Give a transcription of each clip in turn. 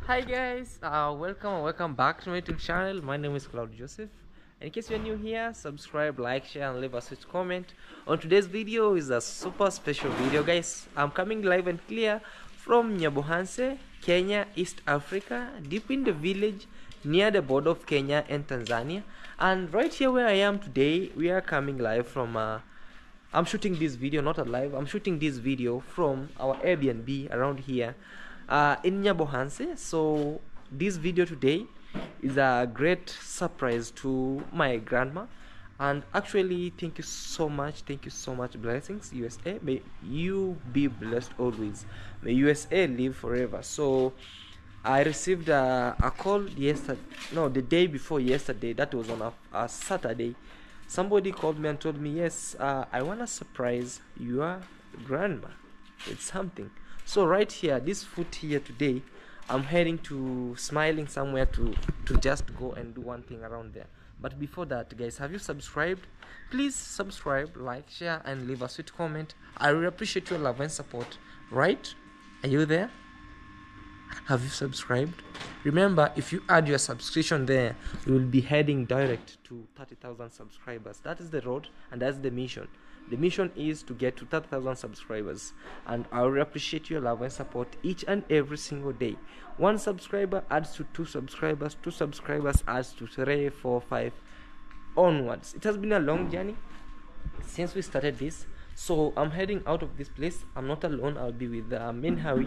Hi guys, welcome back to my YouTube channel. My name is Claude Joseph. In case you're new here, subscribe, like, share, and leave a sweet comment. On today's video is a super special video, guys. I'm coming live and clear from Nyabohanse, Kenya, East Africa, deep in the village near the border of Kenya and Tanzania. And right here where I am today, we are coming live from I'm shooting this video, not a live. I'm shooting this video from our Airbnb around here in Nyabohanse. So this video today is a great surprise to my grandma, and actually thank you so much, blessings USA. May you be blessed always, may USA live forever. So I received a call the day before yesterday. That was on a Saturday. Somebody called me and told me, yes, I want to surprise your grandma with something. So right here, this foot here today, I'm heading to Smiling somewhere to just go and do one thing around there. But before that, guys, have you subscribed? Please subscribe, like, share, and leave a sweet comment. I really appreciate your love and support. Right? Are you there? Have you subscribed? Remember, if you add your subscription there, we will be heading direct to 30,000 subscribers. That is the road, and that's the mission. The mission is to get to 30,000 subscribers, and I will appreciate your love and support each and every single day. 1 subscriber adds to 2 subscribers, 2 subscribers adds to 3, 4, 5 onwards. It has been a long journey since we started this. So I'm heading out of this place. I'm not alone. I'll be with Minhawi,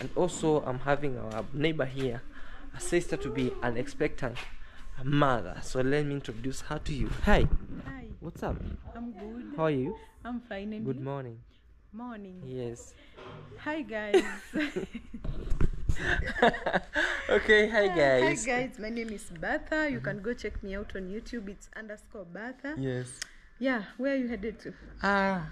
and also I'm having our neighbor here, a sister to be, an expectant mother. So let me introduce her to you. Hi. Hi. What's up? I'm good. How are you? I'm fine. And Good you? morning. Morning. Yes. Hi guys. Okay. Hi guys. Hi guys. My name is Bertha. You can go check me out on YouTube. It's _Bertha. Yes. Yeah. Where are you headed to? I'm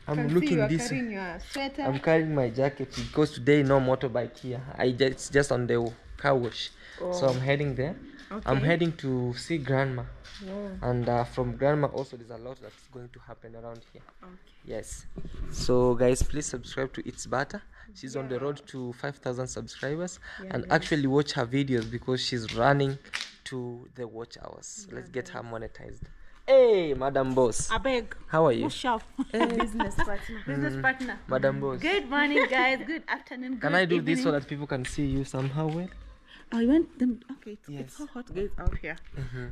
Can looking see you are this. carrying your sweater. I'm carrying my jacket because today no motorbike here. It's just on the car wash. So I'm heading there. Okay. I'm heading to see grandma. Wow. And from grandma also there's a lot that's going to happen around here. Okay. Yes. So guys, please subscribe to It's Butter. She's on the road to 5,000 subscribers. Yeah, And guys. actually watch her videos because she's running to the watch hours. Yeah, Let's get guys. her monetized. Hey, Madam Boss. Abeg. How are you? What's up? Business partner. Business partner. Madam Boss. Good morning, guys. Good afternoon. Can good I do evening. this so that people can see you somehow well? Oh, you want them? Okay. Yes. It's so hot, guys, out here.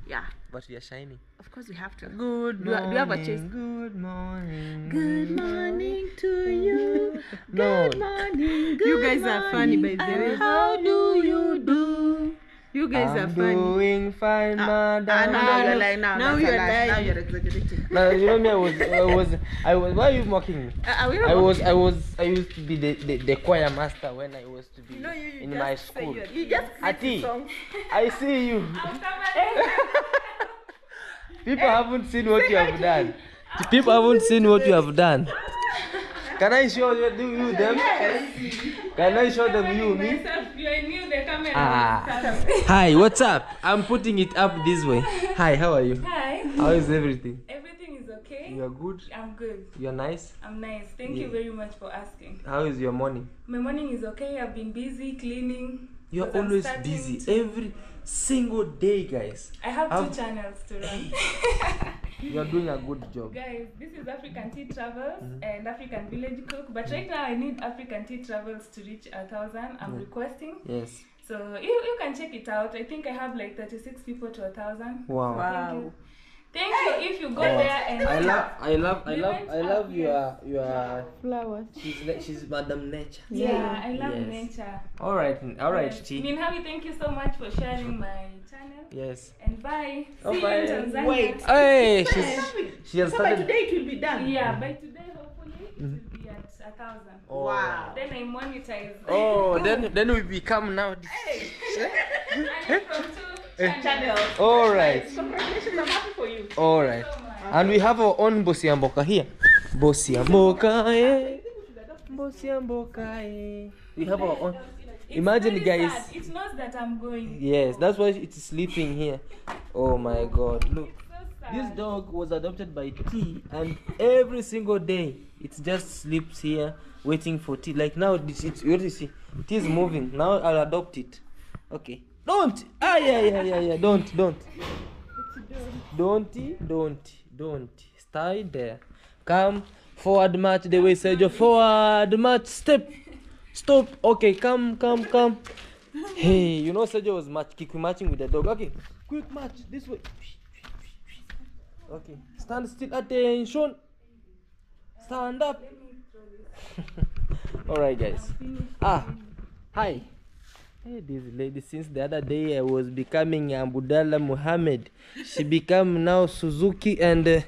Yeah. But we are shining. Of course, we have to. Good Do you have a chase? Good morning. Good morning to you. No. Good morning. Good You guys are funny, by the way. And how do you do? You guys are I'm funny. doing fine, madam. No, you're lying now. Now That's you're a lie. Now lying. you're exaggerating. Now, you know me, I was. Why are you mocking me? We don't I used to be the choir master when I was to be You in just my say school. you just Ati, song. I see you. People haven't seen what you have done. People haven't seen what you have done. Can I show you them? Can I show them you me? Hi, what's up? I'm putting it up this way. Hi, how are you? Hi. How is everything? Everything is okay. You are good? I'm good. You are nice? I'm nice. Thank Yeah. you very much for asking. How is your morning? My morning is okay. I've been busy cleaning. You are 'cause I'm always starting busy to- every single day, guys. I have I've- 2 channels to run. You are doing a good job. Guys, this is African Tea Travels and African Village Cook. But right now I need African Tea Travels to reach 1,000. I'm requesting. Yes. So you can check it out. I think I have like 36 people to 1,000. Wow. Wow. Thank you. If you go there and I love your. Flowers. She's Madam Nature. yeah, I love Yes. nature. All right, T. Minhawi, thank you so much for sharing my channel. Yes. And bye. Oh, See bye. you in Tanzania. Wait. Hey, she has So by started. today it will be done. Yeah, by today hopefully it will be at 1,000. Oh. Wow. Then I monetize. Oh, then we become now. Hey. And from 2 channels. All right. Congratulations, I'm happy for you. All right. So much. And we have our own Bossy Amboka here. Bossy Amboka, eh. Bossy Amboka, eh. We have our own. It's Imagine, very guys. sad. It knows that I'm going. Yes, that's why it is sleeping here. Oh my God! Look, So sad. this dog was adopted by T, and every single day it just sleeps here, waiting for T. Like now, what do you see? T is moving. Now I'll adopt it. Okay. Don't. Ah, yeah. Don't. Don't. Stay there. Come. Forward march the way Sergio. Forward march. Step. Stop. Okay, come. Hey, you know Sergio was marching with the dog. Okay, quick march this way. Okay, stand still. Attention. Stand up. All right, guys. Hi. Hey, this lady, since the other day I was becoming Abdullah Muhammad, she became now Suzuki and You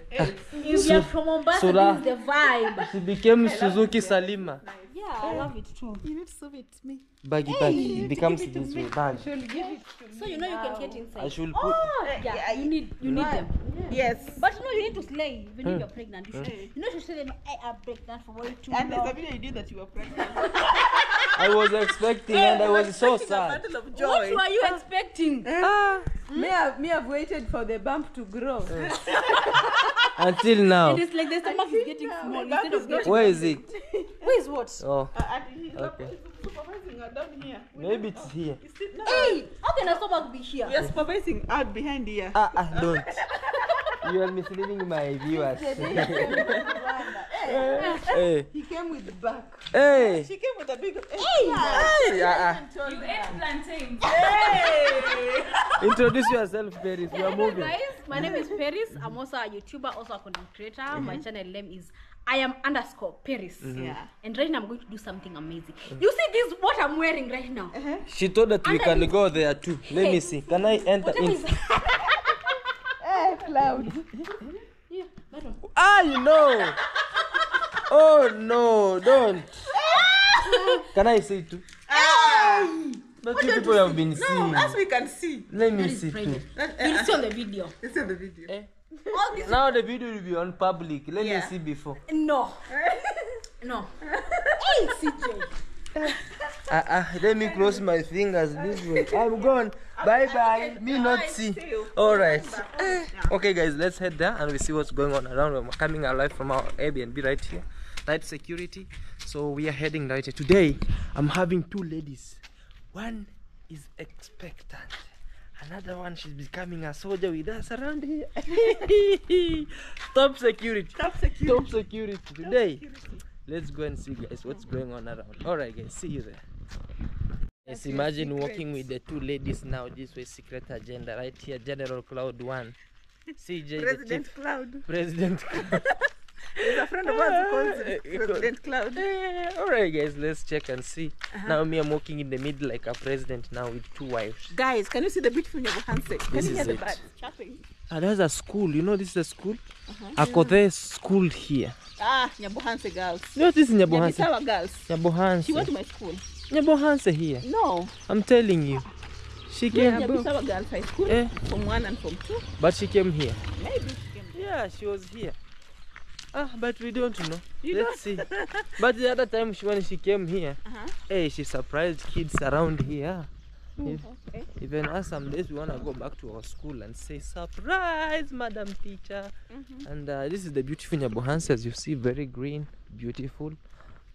are from Mombasa, Surah. this is the vibe. She became Suzuki Salima. Yeah, I love it too. You need to serve it to me. Baggy. It becomes this way. Bag. She'll give it to me. So you know you can get inside. I should put. Yeah, you need them. Yes. But you know you need to slay even if you're pregnant. You know you should tell them I am pregnant for way too And there's a long. video you did that you were pregnant. I was expecting and I was so sad. Battle of What joy. were you expecting? Me, I've waited for the bump to grow. Until now. It is like the stomach is getting small instead of getting. Where is it? Where is what? Oh, And he's okay. supervising her down here. Maybe it's here. You see, no, Hey, how can a stomach be here? we are supervising out behind here. Don't. You are misleading my viewers. Hey. He came with the back. Hey. She came with a big. Hey. You ate plantains. Introduce yourself, Paris. We are moving. Guys, my name is Paris. I'm also a YouTuber, also a content creator. My channel name is _Paris. Yeah. And right now I'm going to do something amazing. You see this what I'm wearing right now? She told that we can go there too. Let me see. Can I enter Whatever in? is Cloud. yeah, that one. You know. Oh no, don't. Can I see too? But you people have been seeing. As we can see. Let me That is see too. private. You'll see on the video. It's in the video. All this Now the video will be on public. Let me Yeah. see before. no. No. Hey, CJ. Let me close my fingers this way. I'm gone. Bye. Me not see. Alright. Okay guys, let's head there and we see what's going on around. We're coming alive from our Airbnb right here. Night security. So we are heading right here. Today I'm having two ladies. One is expectant. Another one, she's becoming a soldier with us around here. Top security. Today. Let's go and see guys what's going on around. Alright guys, see you there. Yes, imagine walking with the two ladies now. This way, secret agenda right here. General Claude 1. CJ President the chief. Cloud. President Cloud. There's a friend of ours who calls it President Cloud. Alright guys, let's check and see. Now me, I'm walking in the middle like a president now with two wives. Guys, can you see the beautiful Nyabohanse? Can This you hear is the it. birds chirping? There's a school. You know this is a school? Akothe school here. Nyabohanse girls. You know this is Nyabohanse? Nyabisawa girls. She went to Nyabohanse. my school. Nyabohanse here. No. I'm telling you. She came, Nyabisawa girls high school. From 1 and from 2. but she came here. Maybe she came. Yeah, she was here. But we don't know. Let's see. But the other time when she came here, hey, she surprised kids around here. Okay. Even us some days we want to go back to our school and say surprise, madam teacher. And this is the beautiful Nyabohanse, as you see, very green, beautiful,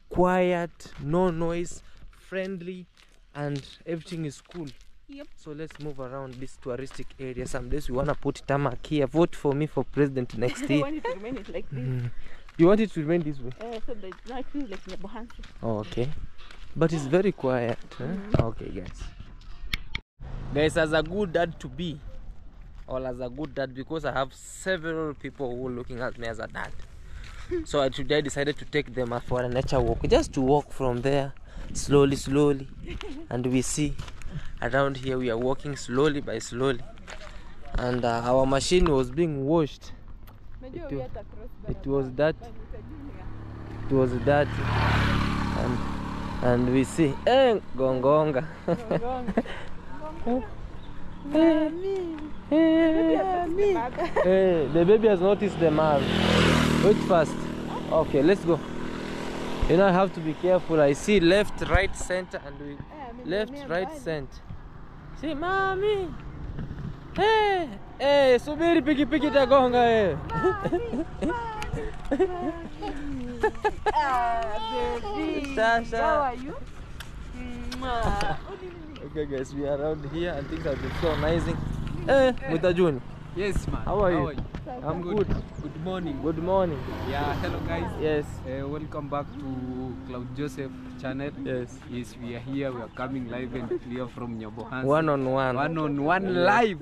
quiet, no noise, friendly, and everything is cool. Yep. So let's move around this touristic area. Some days we want to put tarmac here. Vote for me for president next I year. want it to remain like this. You want it to remain this way? So that now it feels like Nyabohanse. Oh, okay. But it's very quiet. Okay, guys. Guys, as a good dad to be, or as a good dad, because I have several people who are looking at me as a dad. So today I decided to take them for a nature walk. Just to walk from there, slowly. And we see around here we are walking slowly by slowly. And our machine was being washed. It was that. It was that. And we see, gongonga. The baby has noticed the mark. Wait first. Okay, let's go. You know, I have to be careful. I see left, right, center, and we left, right, center. See, mommy. Hey, subiri pikipiki tagonga. Baby. Sasha. How are you? Okay, guys, we are around here and things have been so amazing. Hey, Mutajuni. Yes, man. How are you? I'm good. Good morning. Good morning. Yeah, hello guys. Yes. Welcome back to Claude Joseph channel. Yes. Yes, we are here. We are coming live and clear from Nyabohansi. One on one. One on one live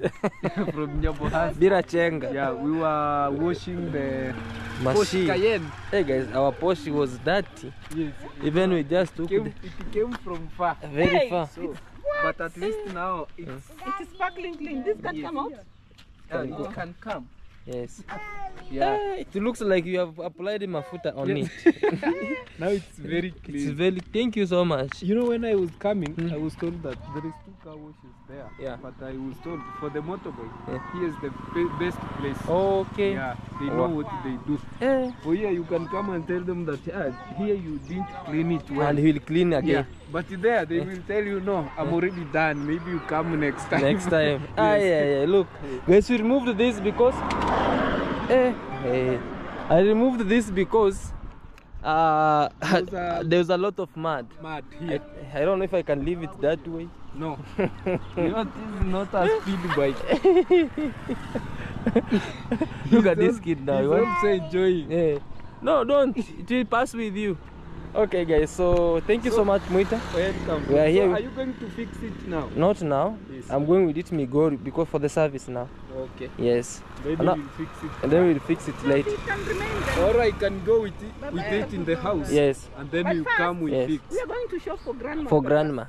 from Nyabohansi. Bira chenga. Yeah, we were washing the Machine. Porsche Cayenne. Hey guys, our Porsche was dirty. Yes. Even we just took It came from far. very far. So, but at least now it's It is sparkling clean. This can come out. it can come. Yes. Yeah. It looks like you have applied mafuta on it. Now it's very clean. It's very. Thank you so much. You know, when I was coming, I was told that there is 2 car washes there. Yeah. But I was told for the motorbike, Yeah. here's the best place. Okay. Yeah, they know Wow. what they do. Eh. For here, you can come and tell them that here you didn't clean it well. And he'll clean again. Yeah. But there, they will tell you, no, I'm already done. Maybe you come next time. Next time. Ah, yeah. Look, guys, we removed this because. I removed this because there's a lot of mud. Mad here. I don't know if I can leave it that way. No. You know, this is not a speed bike. Look at this kid now. He's You want- also enjoying. Yeah. No, don't. It will pass with you. Okay, guys. So thank you so much, Muita. Welcome. We are here. So are you going to fix it now? Not now. Yes. I'm going with it Migori because for the service now. Okay. Yes. Maybe No. we'll fix it. And then we'll fix it later. It can remain there. Or I can go with it in the house. Yes. And then But you first- come with Yes. fix. We are going to shop for grandma. For grandma.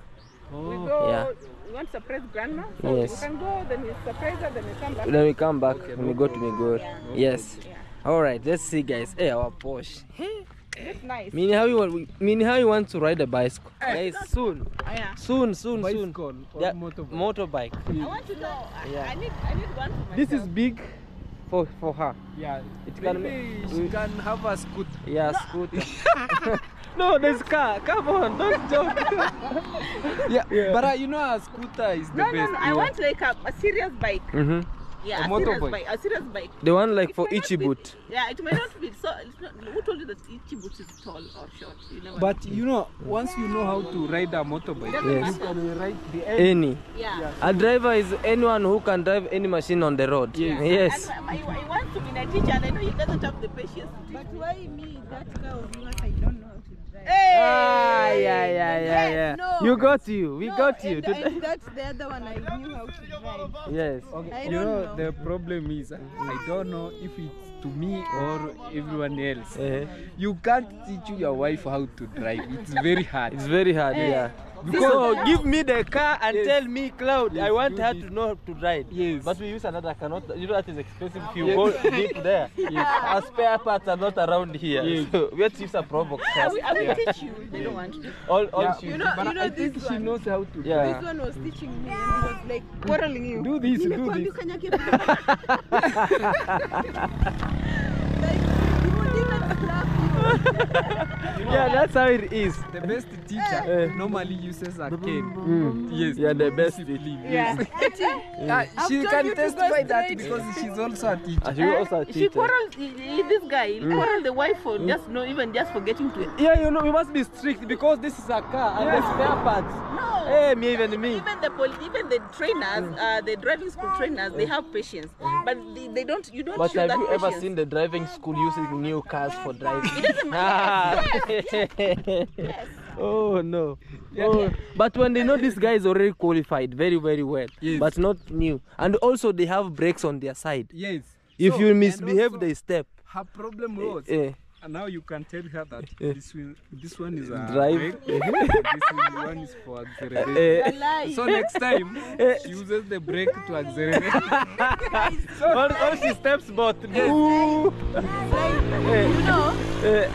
We Oh. go. Yeah. We want to surprise grandma. So Yes. we can go. Then we surprise her. Then we come back. Then we come back Okay, and no we go to Migori. Yeah. Yes. Yeah. All right. Let's see, guys. Hey, our Porsche. That's nice. Meaning how you want to ride a bicycle? Guys, soon. Yeah. Soon. Bicycle or Yeah, motorbike? motorbike. I want to know. Yeah. I need one for myself. This is big for her. Yeah. It can Maybe she can have a scooter. Yeah, scooter. No, there's car. Come on, don't joke. Yeah. But you know, a scooter is the No, best. I want like a serious bike. Mm-hmm. Yeah, A a serious motorbike. bike. A serious bike. The one like It for may not Ichi be- boot. Yeah, it may not be so. It's not, who told you that Ichi boot is tall or short? You never But you know, once you know how to ride a motorbike, Yes. you can ride the end. Any. Yeah. A driver is anyone who can drive any machine on the road. Yes. Yes. And I want to be a teacher, and I know he doesn't have the patience. But why me? That car of yours, I don't know how to drive. Ah, yeah. no. You got you. We No, got you. And that's the other one I knew how to drive. Yes. I You don't know, know. the problem is, I don't know if it's to me or everyone else. You can't teach your wife how to drive. It's very hard. It's very hard, yeah. So give me the car and tell me, Claude, I Yes, want do her this. to know how to ride. Yes. But we use another car. Not, you know that is expensive if you Yes. go deep there. Our spare parts are not around here. Yes. So we have to use a Probox. I will teach you. They don't want to. All Yeah, shoes. You know, but you know I think this she one. knows how to Yeah. This one was teaching me and he was like quarreling you. do this, do this. Like, he won't even slap you. Yeah, that's how it is. The best teacher normally uses a cane. Yes. Yeah, the best. discipline. Yeah. She told can you to testify go that straight. because she's also a teacher. And she also a She teacher. quarrels. This guy he quarreled the wife for just not even just forgetting to. Yeah, you know, we must be strict because this is a car and the spare parts. No. Hey, me, even me. Even the trainers, the driving school trainers, they have patience, but they don't. You don't But show have that you ever patience. seen the driving school using new cars for driving? It doesn't matter. Yes. Oh no. Oh, but when they know this guy is already qualified very, very well, Yes. but not new, and also they have brakes on their side. Yes. If So, you and misbehave, also, they step. her problem was, and now you can tell her that this one is a Drive. brake, this one is for accelerating. So next time she uses the brake to accelerate. All she steps both. Ooh. You know,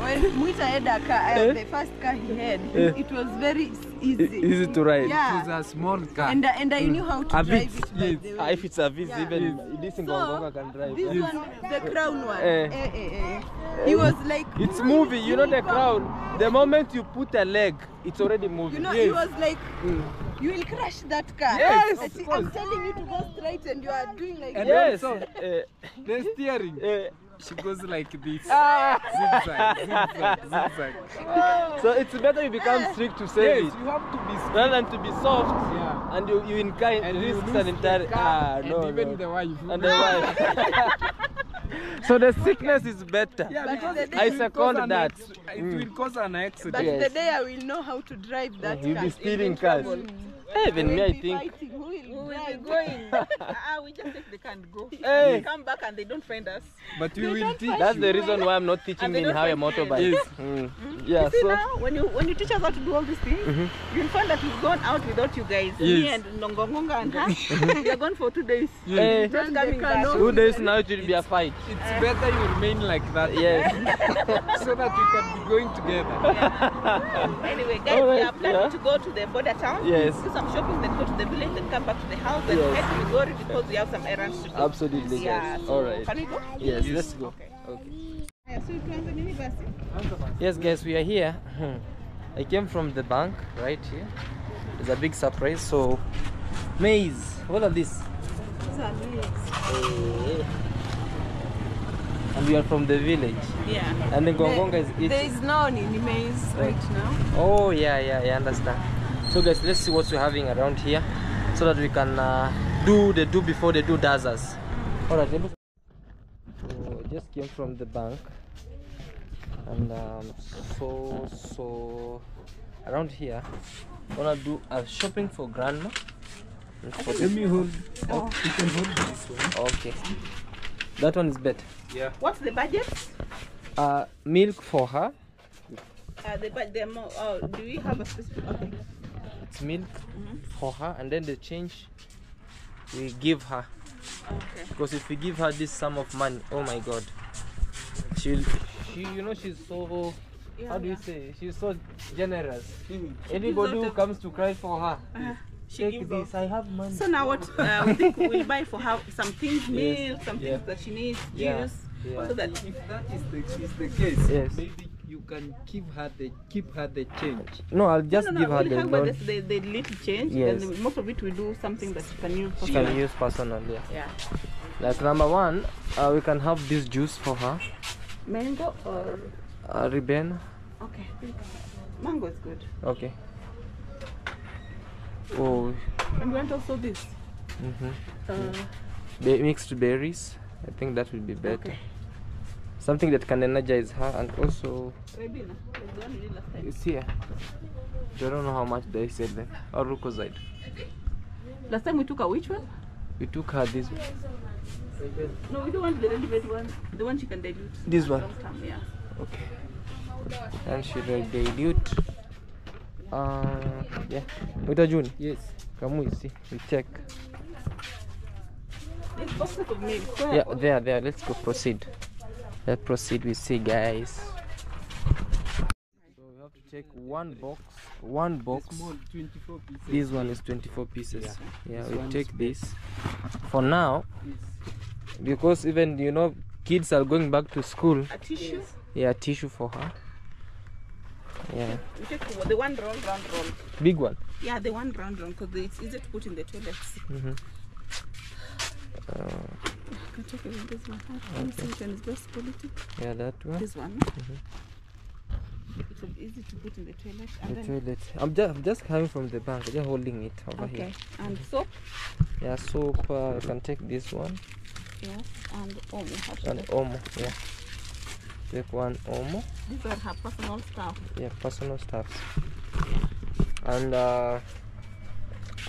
when Muita had a car, the first car he had, it was very easy. Easy to ride. Yeah. It's a small car. And I knew how to A drive bit, it. by the way. If it's a Viz, Yeah. even this in Gongonga can drive. This one, the crown one, Eh. he was like, It's moving, you know the crowd. The moment you put a leg, it's already moving. you know, he was like, you will crash that car. Yes, I see, I'm telling you to go straight and you are doing like And Yes. also, the steering. She goes like this. Zigzag, zigzag, zigzag. So it's better you become strict to save Yes, it you have to be strict. rather than to be soft. Yeah. And you incline And you risks lose an the entire car and no, even no. the wife. And the wife. So the sickness is better. Yeah, because the day I it will second cause an that. It will cause an But accident. Yes. the day I will know how to drive that You'll car. be speeding in cars. trouble. Hey, even me, I We'll be think. fighting. Who will Who will be drive? going? We just take the car and go. Hey. We come back and they don't find us. But we will teach That's you. the reason why I'm not teaching And they in don't how a find you. motorbike. Yes. Yeah, You see so now, when you teach us how to do all these things, you'll find that we've gone out without you guys. Me Yes. and Nongongonga and her, we are gone for 2 days. hey, Not And coming they back. cannot- 2 days now it will be a fight. It's better you remain like that. Yes. So that we can be going together. Anyway, guys, we Alright, are planning yeah. to go to the border town. Yes. Do some shopping, then go to the village, then come back to the house, then Yes. head to Migori because we have some errands to do. Absolutely, Yeah. guys. So All right. can we go? Yes, let's go. Okay. Okay. Yeah, so tuanze nini basi? Yes, guys, we are here. I came from the bank right here. It's a big surprise. So, maize. What are these? Hey. And we are from the village. Yeah. And the gongonga is There eating. is no Nini maize right now. Oh, yeah, I understand. So, guys, let's see what we're having around here so that we can do the do before they do does us. All right. So, I just came from the bank. And so around here I wanna do a shopping for grandma and for Let me hold. Oh. You can hold this one. okay, that one is better. Yeah. What's the budget? Milk for her. Do we have a specific? Okay. It's milk for her, and then the change we give her, Okay. because if we give her this sum of money, oh my god, she you know, she's so, how do you say, she's so generous. Anybody who comes to cry for her, She take gives this, out. I have money. So now what we think we'll buy for her some things, milk, some Yeah. things that she needs, Yeah. juice, Yeah. so that If that is the case, Yes. maybe you can keep her the change. No, I'll just give her we'll the have her loan. the little change. Yes. Then most of it we do something that she can use. She can use personally. Yeah. Yeah. Like number one, we can have this juice for her. Mango or Ribbon. okay. Mango is good. Okay. Oh, And we want also this. mixed berries. I think that will be better. Okay. Something that can energize her, and also Rebina, there's the one we did last time. it's here. I don't know how much they said there. Or Rukozide. Last time we took a which one? We took her this No, we don't want the ready-made one. The one she can dilute. This one? Long term, yeah. okay. And she will dilute. Yeah. With a June. Yes. Come we see. We check. This box of milk. Where? Yeah, there. Let's go proceed. Let's proceed. We see, guys. So we have to take one box. One box. Small 24 pieces. This one is 24 pieces. Yeah, This we one take is this for now, Yes. because even, you know, kids are going back to school. A tissue. Yeah, tissue for her. Yeah, We take the one round. big one. Yeah, the one round, because it's easy to put in the toilets. Can check even this one. Let me see which one is best quality. Yeah, that one. This one. It will be easy to put in the toilet. And The then, toilet. I'm just coming from the bank. Just holding it over okay. here. And soap. Yeah, soap. I can take this one Yes. And omo. Actually. and Omo. Yeah, take one Omo. These are her personal stuff. Yeah, personal stuffs. And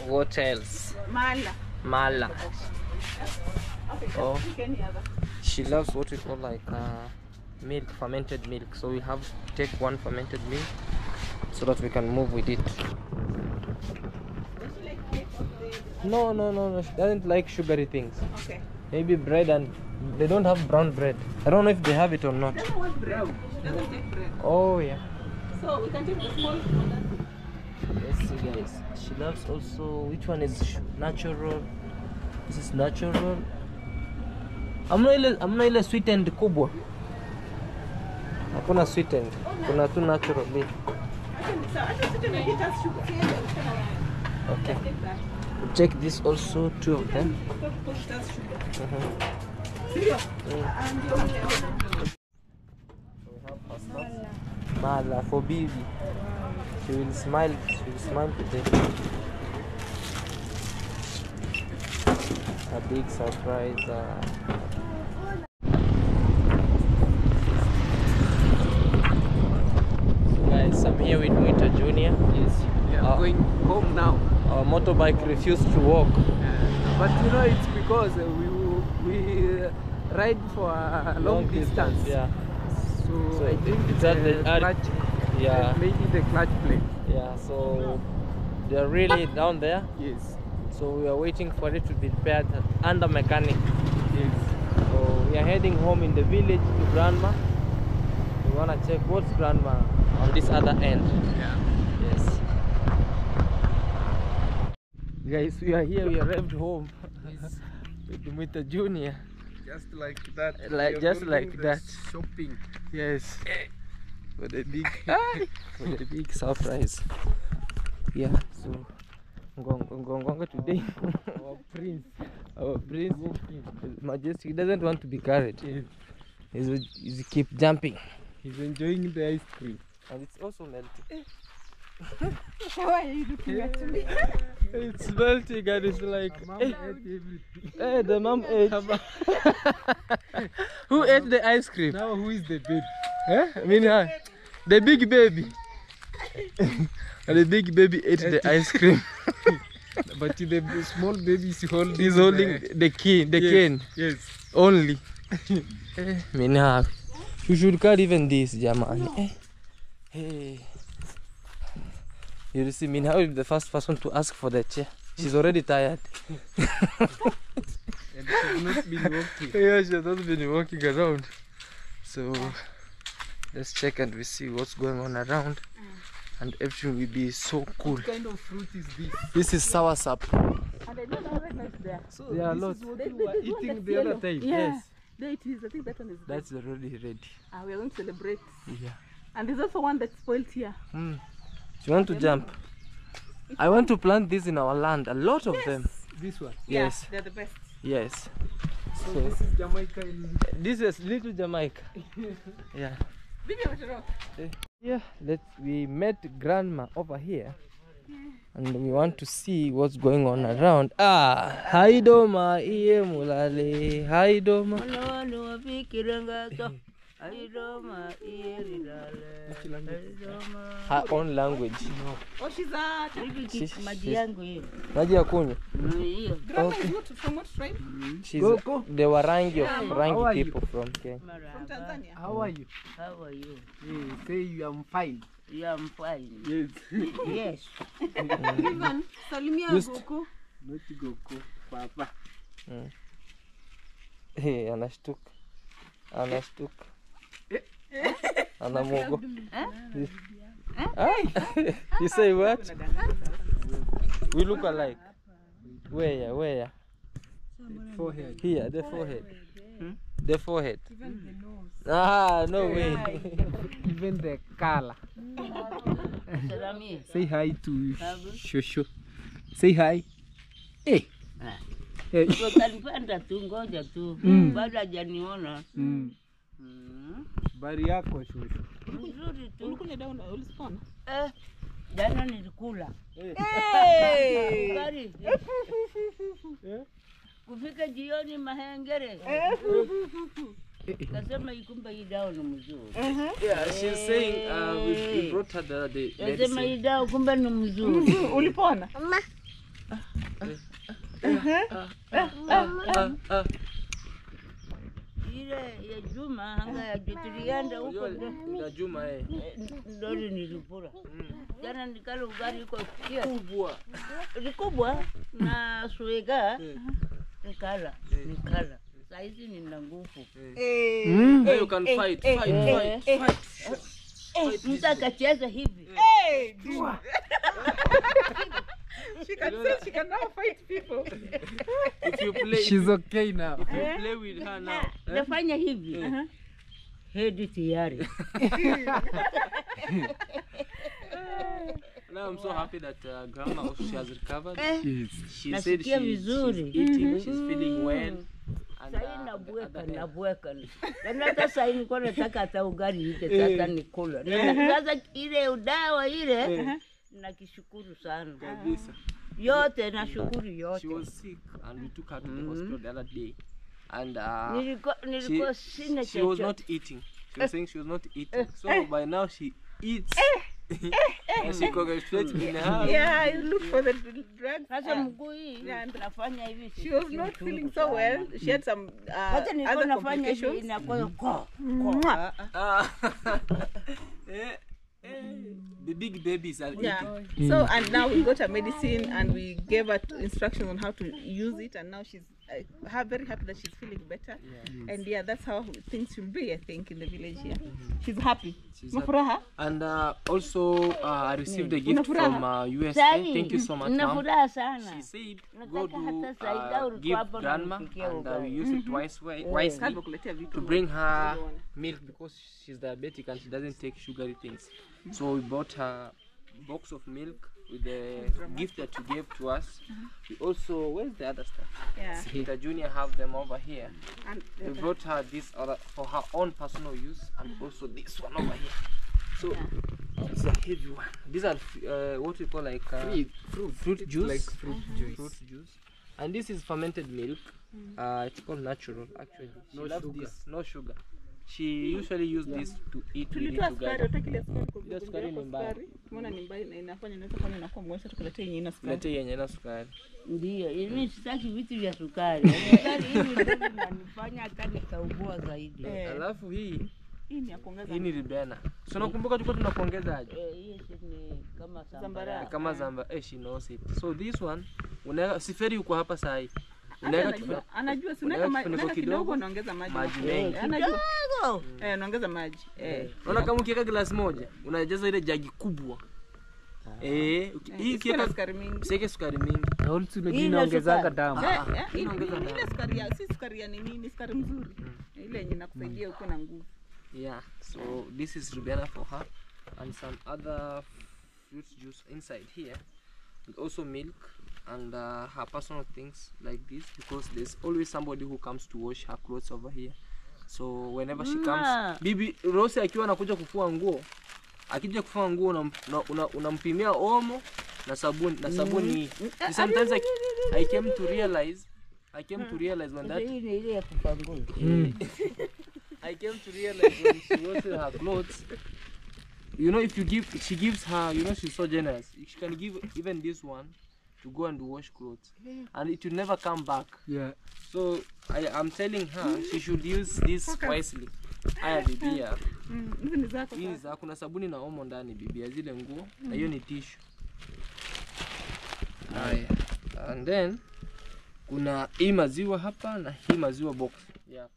what else? Mala. Mala. Okay. Oh. Pick any other. She loves what we call like milk, fermented milk. So we have to take one fermented milk so that we can move with it. Does she like cake or the- No. She doesn't like sugary things. Okay. Maybe bread, and they don't have brown bread. I don't know if they have it or not. Doesn't want bread. She doesn't take bread. Oh yeah. So we can take the small one. Let's see, guys. She loves also. Which one is natural? This is natural. I'm not ile sweetened kubwa. Hakuna sweetened. Kuna tu natural. So I don't sit in a heat as sugar. Okay. Take that. We'll take this also, two of them. Don't put it as sugar. Mala for baby. She will smile. She will smile today. A big surprise. So guys, I'm here with Mwita Junior. Yes, we are going home now. Our motorbike refused to walk. But you know, it's because we ride for a long distance. Yeah. So So I think it's at the clutch, yeah. maybe the clutch plate. Yeah. So they're really down there. Yes. So we are waiting for it to be repaired under mechanic. Yes. So we are heading home in the village to grandma. We wanna check what's grandma on this other end. Yeah. Yes. Guys, we are here. We arrived home with Mwita Junior. Just like that. Like- we are just going like the that. Shopping. Yes. For the big. For the big surprise. Yeah. So Ngonga today. Our prince. Our prince, His Majesty, he doesn't want to be carried. Yes. He's keep jumping, He's enjoying the ice cream. and it's also melting. Why are you looking at me? It's melting, and it's like, Mom hey, ate everything. hey, the mom ate. Who ate the ice cream? Now who is the baby? I mean, the big baby. And the big baby ate the ice cream. But the small baby is holding. He's holding the cane, cane Yes. only. Mina, you should carry even this, Jamani. Hey, you see, Mina will be the first person to ask for the chair. She's already tired. And she has not been walking. Yeah, she has not been walking around. So let's check and we see what's going on around. And everything will be so cool. What kind of fruit is this? This is soursop. And I know the red light there. So There are this lots. is what They- you they- were this one eating that's the other yellow. time. Yeah. Yes. There it is. I think that one is red. That's already ready. We are going to celebrate. Yeah. And there's also one that's spoiled here. Do you want to jump? I want to plant this in our land. A lot of them. This one. Yes. Yeah, they're the best. Yes. So So this is Jamaica in this is little Jamaica. Yeah. Bibi Wachero. Yeah. We met grandma over here. And we want to see what's going on around. Hi Doma, iye mulale. Hi Doma. Her own language. Oh, she's a Maji ya kunywa. grandma is not from what tribe? She's Go. the Warangi How of are Rangi you? people from Kenya. From Tanzania. How are you? How are you? Say you am fine. Yeah, I'm fine. Yes. Yes. Ivan, salimia Just- Goko. Not go Papa. Hey, anashtuka. Anashtuka. Anamuogo. You say what? We look alike. Where? Forehead. Here, the forehead. The forehead. No way. Even the color. Salami. Say hi to Shosho. Say hi. Hey. Hey. Kanipanda tu, ngoja tu. Bado hajaniona. Bari yako Shosho. Mzuri tu. Ulikula dawa ulisipona? Jana nilikula. Bari. Kufika jioni mahengere. Kasema ikumba hii dawa ni mzuri. Yeah, she's saying we brought her the Kasema hii dawa kumbe ni mzuri. Ulipona? Ile ya Juma hanga ya tulienda huko ya Juma ndo nilipura. Jana nikala ugali kwa kia kubwa. ni kubwa na suega nikala. Saa hizi nina nguvu. Now you can fight. Mtu akacheza hivi. She can say she can now fight people. If you play, She's okay now. if you play with her now. Nafanya hivi. Hedi tayari. Now I'm so happy that grandma she has recovered. Yes. She said Nasikia she's vizuri. eating, she's feeling well, and Sasa the nabweka other end. nabweka. Na hata sasa nilikuwa nataka hata ugali ike sasa nikula. Sasa ile dawa ile nakishukuru sana. Kabisa. Yote nashukuru She yote. was sick and we took her to the hospital the other day. And Nilikuwa sina she was chochote. not eating. She was saying she was not eating. So by now she eats. And she congratulates in her. Yeah, I looked for the drugs. Sasa mguu hii Yeah, and nafanya hivi. she was not feeling so well. She had some Hata nilikuwa other nafanya hivi complications. inakuwa ko. The big babies are Yeah. eating. So and now we got her medicine and we gave her instructions on how to use it, and now she's very happy that she's feeling better. And yeah, that's how things should be, I think, in the village here. She's happy. She's Mafuraha? And also, I received a gift from USA. Sahi, Thank you so much, nina mom. furaha sana. She said, Nataka go to hata Saida ulikuwa give hapo grandma, unanipikia and we ugali. use it wisely Kuletea vitu to bring her milk because she's diabetic and she doesn't take sugary things. So we bought her box of milk with the gift that you gave to us. We also, where's the other stuff? Yeah. The junior have them over here. And We brought her this other for her own personal use, and also this one over here. So it's a heavy one. These are what we call like fruit juice. Like fruit juice. Fruit juice. And this is fermented milk. It's called natural actually. She No loves sugar. this, no sugar. She usually use this to eat with it tulitoa sukari, together. utaki ile sukari kwa Ile mgonjwa sukari wako ni mbaya. sukari. Tumeona ni mbaya na inafanya inaweza kufanya inakuwa mgonjwa, tukuletee yenye ina sukari. Lete yenye na sukari. Ndio, mimi sitaki vitu vya sukari. Sukari hivi ndio vinanifanya hata nikaugua zaidi. Alafu hii Hii ni ya kuongeza. ni ribena. So nakumbuka tulikuwa tunakuongeza aje? Hiyo ni kama Zambarau. Kama zamba, she knows it. So this one, unaweka siferi uko hapa saa hii. Unaweka kifuniko. Anajua si unaweka unaweka kifuniko kidogo kidogo, unaongeza maji. maji mengi. Anajua. kidogo. Unaongeza maji. Unaona kama ukiweka glasi moja, unajaza ile jagi kubwa. Hii Ukiweka ukiweka sukari mingi. usiweke sukari mingi. Na also unajua Hii inaongezanga sukari. damu. Hii inaongeza ni ile sukari ya si sukari ya nini, ni sukari mzuri. Ile yenye inakusaidia uko na nguvu. Yeah, so this is ribena for her and some other fruit juice inside here, and also milk and her personal things like this, because there's always somebody who comes to wash her clothes over here. So whenever she comes, bibi Rose akiwa anakuja kufua nguo, akija kufua nguo unampimia omo na sabuni hii. Sometimes I came to realize when that Hii ni ile ya kupanguza. I came to realize when she washes her clothes, you know, if you give, she gives her, you know, she's so generous. She can give even this one to go and wash clothes, and it will never come back. Yeah. So I'm telling her she should use this wisely. Aya bibia, Hizi ni zako. hii za kuna sabuni na omo ndani bibia, zile nguo na hiyo ni tissue. Aya, and then kuna hii maziwa hapa na hii maziwa box. Yeah.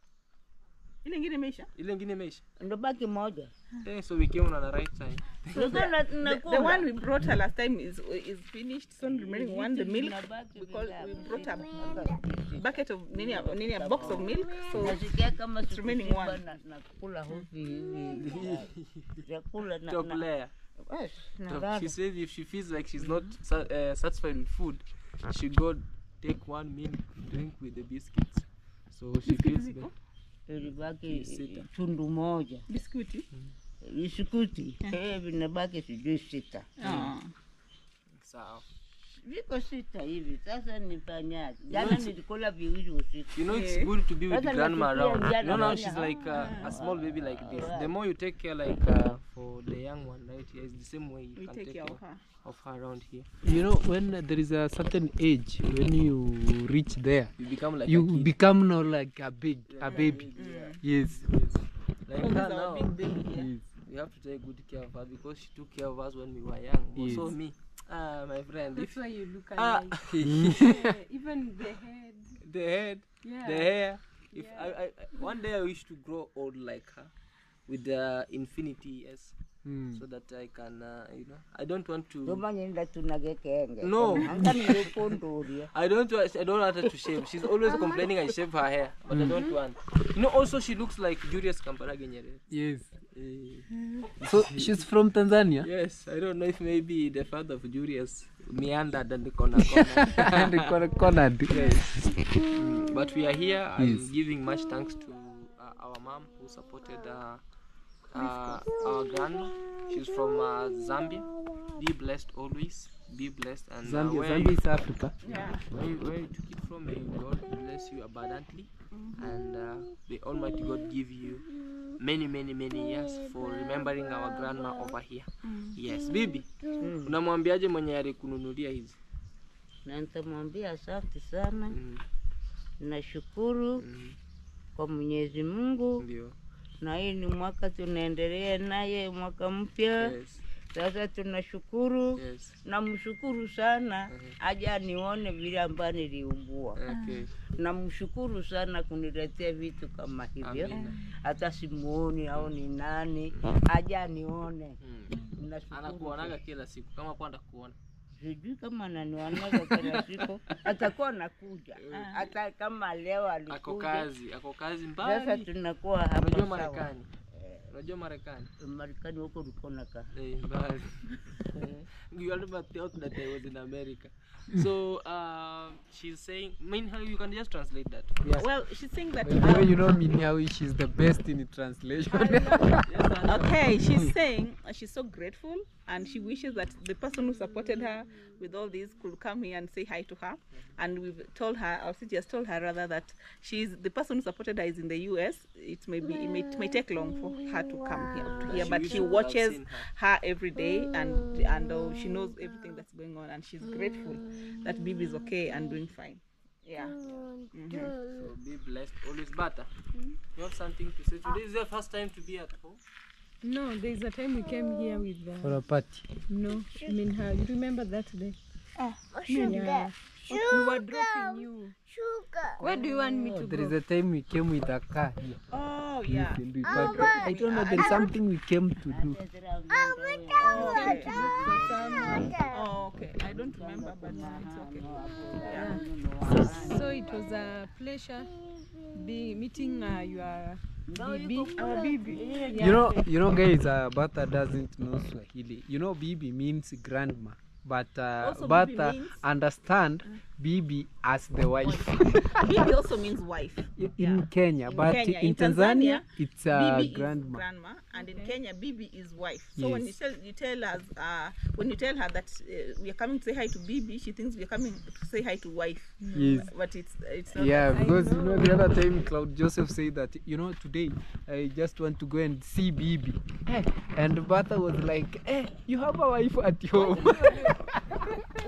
Ile nyingine imeisha. Ile nyingine imeisha. Ndio baki moja. So we came on the right time. The one we brought her last time is finished. So remaining one, the milk, because we brought a bucket of nini, a box of milk. So Nasikia kama remaining one. na kula hofi hivi. Chakula Top layer. na She says if she feels like she's not satisfied with food, she go take one milk drink with the biscuits. So she feels better. ilibaki tundu moja. Biskuti. Biskuti. Vinabaki sijui 6. Sawa. Viko 6 hivi. Sasa nifanyaje? Jana nilikula viwili usiku. You know it's good to be with Sasa grandma around. nafikiria No, jana she's fanya. like a small baby like this. The more you take care like for the young one right here, it's the same way you We can take take care care of her. of her around here. You know, when there is a certain age, when you reach there, You become like you a kid. become not like a baby. Yes. Like So her he's our now. big baby here. Yes. We have to take good care of her because she took care of us when we were young. Yes. Also me, my friend. That's why you look Ah, alike. Even the head. the head, Yeah. the hair. If I one day I wish to grow old like her, with the infinity. Yes. so that I can, you know, I don't want to. Domanyenda tunagekenge. No. Angani I don't want her to shave. She's always complaining I shave her hair, but I don't want. You know, also she looks like Julius Kamparage. Yes. So she's from Tanzania? Yes, I don't know if maybe the father of Julius meandered and the corner. And the cornered. Yes. But we are here. I'm giving much thanks to our mom who supported our grandma. She's from Zambia. Be blessed always. Be blessed. And Zambia is Africa. Yeah. where you took it from, may God bless you abundantly. And the Almighty God give you many years for remembering our grandma over here. Yes, bibi. Unamwambiaje mwenye alikununulia hizi? Na nitamwambia asante sana. Nashukuru kwa Mwenyezi Mungu. Ndio. Na hii ni mwaka tunaendelea naye, mwaka mpya. Yes. Sasa tunashukuru. Yes. Namshukuru sana aja nione vile ambavyo niliugua. Okay. Namshukuru sana kuniletea vitu kama hivyo. Amina. Hata simuoni au ni nani aja nione. Nashukuru. Anakuonaga kila siku kama kwenda kuona. Sijui kama ananionaga kila siku. Atakuwa nakuja. Hata kama leo alikuja. Ako kazi mbali. Sasa tunakuwa hapa. Unajua Marekani. Unajua Marekani? Marekani huko ulikona ka. Mbali. You never thought that I was in America. So she's saying, you can just translate that. Yes. Well, she's saying that. By the way, you know Minhawi, she's the best in translation. Okay, she's saying she's so grateful and she wishes that the person who supported her with all this could come here and say hi to her. And we've told her, or she just told her rather, that she's the person who supported her is in the US. It may take long for her to come here, but she watches her every day and she knows everything that's going on, and she's grateful that Bibi is okay and doing fine. Yeah. So be blessed always. Bata, you have something to say today? Is your first time to be at home? No, there's a time we came here with For a party. no, I mean her. You remember that day? Sugar. We were dropping you. Where do you want me to There go? is a time we came with a car here. Oh, yeah. And we party. I don't know, there is something we came to do. Oh, okay. I don't remember, but it's okay. Yeah. So it was a pleasure meeting your Bibi. Our Bibi. You know guys, Bata doesn't know Swahili. You know Bibi means grandma. But Also, Bata Bibi means- understand Bibi as the wife Bibi also means wife. in Kenya, In but Kenya. in In Tanzania, Tanzania, it's Bibi is grandma. grandma, and in Kenya, Bibi is wife. So when Yes. you tell us, when you tell her that we are coming to say hi to Bibi, she thinks we are coming to say hi to wife. Yes. But it's not. Yeah, that. because you know the other time Claude Joseph said that, you know, today I just want to go and see Bibi. And Bata was like, you have a wife at home.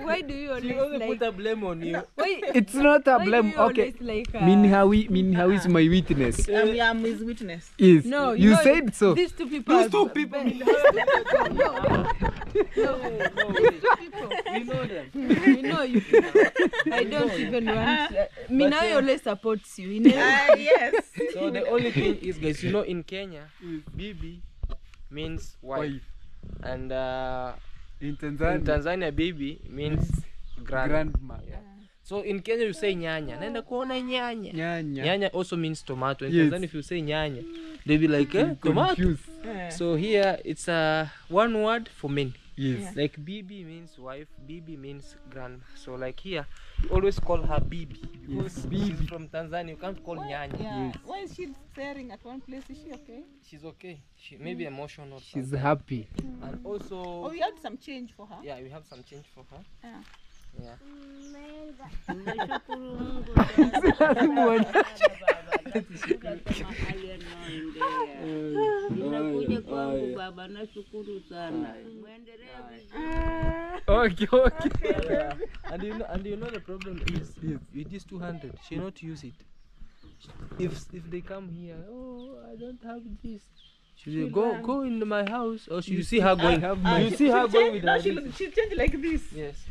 Why do you She always only like? put a blame on you. Why? It's not a Why do blame. you Okay. always like? Minhawi is my witness. I'm his witness. Yes. No, you know, said so. These two people. These two people. No, We know them. you know you. I don't even want. Minawi always supports you. He never. Yes. So the only thing is, guys, you know, in Kenya, Bibi means wife. And In in Tanzania, Tanzania, Bibi means grandma. So in Kenya, you say nyanya. Naenda kuona nyanya. Nyanya. Nyanya also means tomato. In Yes. Tanzania, if you say nyanya, they'll be like, tomato. Confused. So here, it's one word for many. Yes. Like Bibi means wife, Bibi means grandma. So like here, you always call her Bibi because Yes, Bibi. she's from Tanzania. You can't call nyanya. Yeah. Why is she staring at one place? Is she okay? She's okay. She may be emotional. She's sometimes. happy. And also, Oh, we had some change for her. yeah, we have some change for her. Yeah. Yeah. Nashukuru Mungu kama aliyeniendea. Ninakuja kwangu baba, nashukuru sana. Muendelee vizuri. Okay. And you know the problem is with this 200, she not use it. If they come here, oh, I don't have this. She will go in my house, or you see her going. You see her going with her. She changed like this. Yes.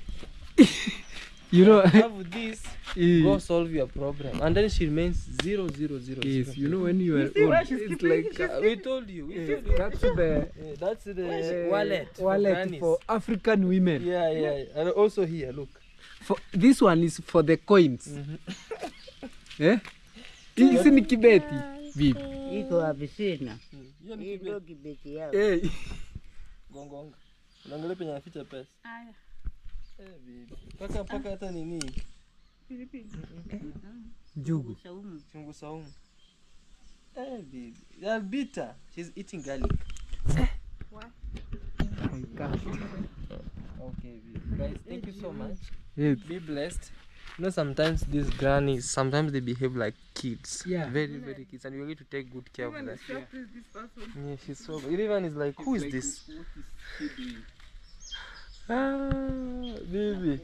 You know, Have this. go solve your problem, and then she remains 0, 0, 0. Yes, you know when you are see where old, she's it's keeping- like We told you. We told you. that's the Wallet. wallet grannies. for African women. Yeah. And also here, look. For this one is for the coins. Eh? Hizi ni kibeti. Vipi? Iko wapi sina? Hii ndio kibeti yao. Eh. Gongonga. Unaangalia penye anaficha pesa. Haya. Bibi. Paka hata nini? Njugu. Chungu saumu. Bibi. They are bitter. She's eating garlic. Okay, baby. Guys, thank you so much. Yes. Be blessed. You know, sometimes these grannies, sometimes they behave like kids. Yeah. Very, very kids. And we're going to take good care of them. This person. Yeah, she's so good. Even is like, who is this? Baby.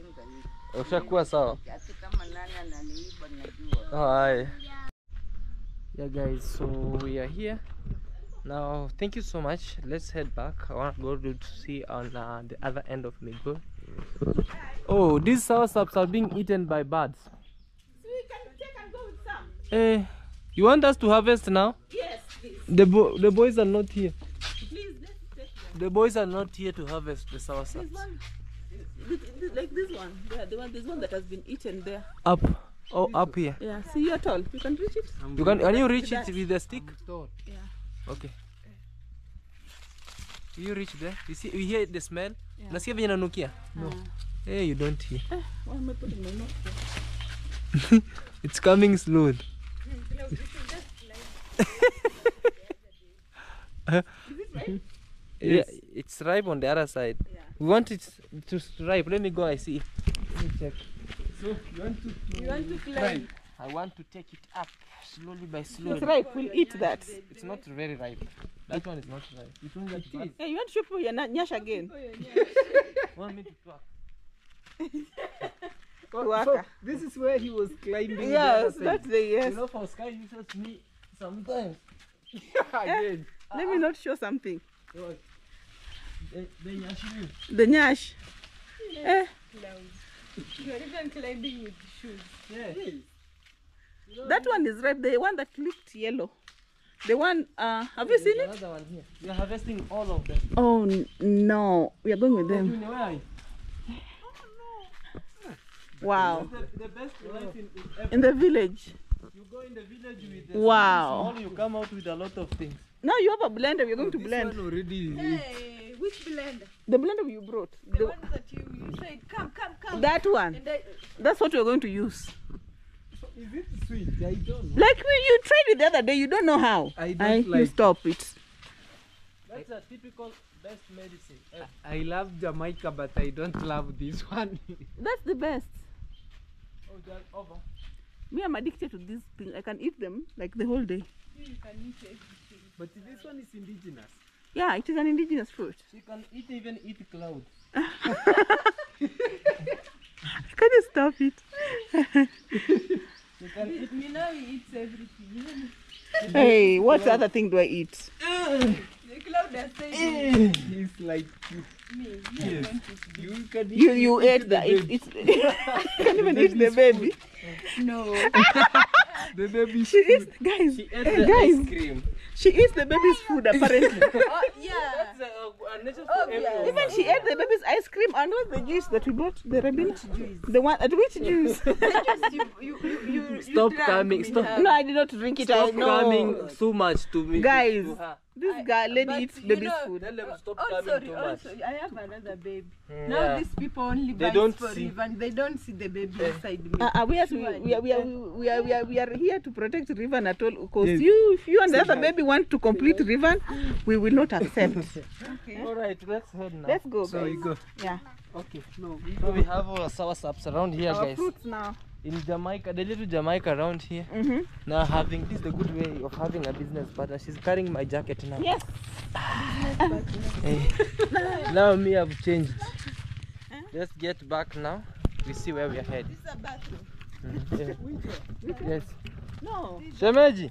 Ushakuwa sawa. Hata kama nani ananiiba najua. Oh, hi. Yeah, guys, so we are here. Now, thank you so much. Let's head back. I want to go to see on the other end of Migbo. Oh, these sourshops are being eaten by birds. So we can take and go with some. You want us to harvest now? Yes, please. The boys are not here. Please, let's take them. The boys are not here to harvest the sourshops. There's one. Like this one. Yeah, there's one that has been eaten there. Up. Oh, up here. Yeah, see, you're tall. You can reach it. Can you reach it with the stick? Yeah. Okay. You reach there? You see, you hear the smell? Yeah. Nasikia venye nanukia? No. Hey, you don't hear. Why am I putting my nose there? It's coming slow. Yeah, it's ripe on the other side. Yeah. We want it to ripe. Let me go. I see. Let me check. So you want to You want to climb? I want to take it up slowly by slowly. It's ripe. We'll eat that. It's not very ripe. That one is not ripe. Which one is it? Yeah, you want to show people your nyash again? Want me to talk? so Waka. this is where he was climbing. Yes, the other that's the yes. You know, for Sky uses me sometimes. side. Again. Let me not show something. They nyash you. The nyash. Eh. You are even climbing with shoes. Yeah. That one is ripe. The one that looked yellow. The one, have you seen it? Another one here. We are harvesting all of them. Oh, no. We are going with them. Junior, where are you? Wow. The best life in In the village. You go in the village with the Wow. small, you come out with a lot of things. Now you have a blender. We're going to This blend. one already. Hey, which blender? The blender you brought. The one that you said, come. That one. And I, That's what we're going to use. Is it sweet? I don't know. Like you tried it the other day. You don't know how. I don't You like stop it. That's a typical best medicine. I love Jamaica, but I don't love this one. That's the best. Oh, they're over. Me, I'm addicted to this thing. I can eat them like the whole day. you can eat everything. But this one is indigenous. Yeah, it is an indigenous fruit. She can even eat Claude. Can you stop it? She can eat. Me now he eats everything. Hey, what other thing do I eat? The cloud has said It's like me. yes. You can eat You ate the it's you can't even eat the baby. No. the baby. She eats guys. She ate Hey, the guys. ice cream. She eats the baby's food apparently. Oh, yeah. That's a nature Oh, for yeah. everyone. Even she ate the baby's ice cream and what's the juice that we bought? The rabbit juice. The one which juice? You Stop drank coming. with Stop. her. No, I did not drink it. Stop I know. coming so much to me. Guys. To her. This lady but eats you baby's know- food. Tell them to stop Oh, coming sorry. too Oh, much. sorry. I have another baby. Yeah. Now these people only They buy don't for see. Riven. They don't see the baby inside me. We are here to protect Riven at all. Because Yes. if you and the other baby want to complete Riven, we will not accept. All right, let's head now. Let's go, So guys. we go. Yeah. Okay. So we have our sourshops around here, Our guys. fruits now. In Jamaica, the little Jamaica around here. Now having this is the good way of having a business partner. She's carrying my jacket now. Yes. Hey. Now me have changed. Let's get back now. We see where we are heading. This is a bathroom. Yeah. Yes. No. Shemeji.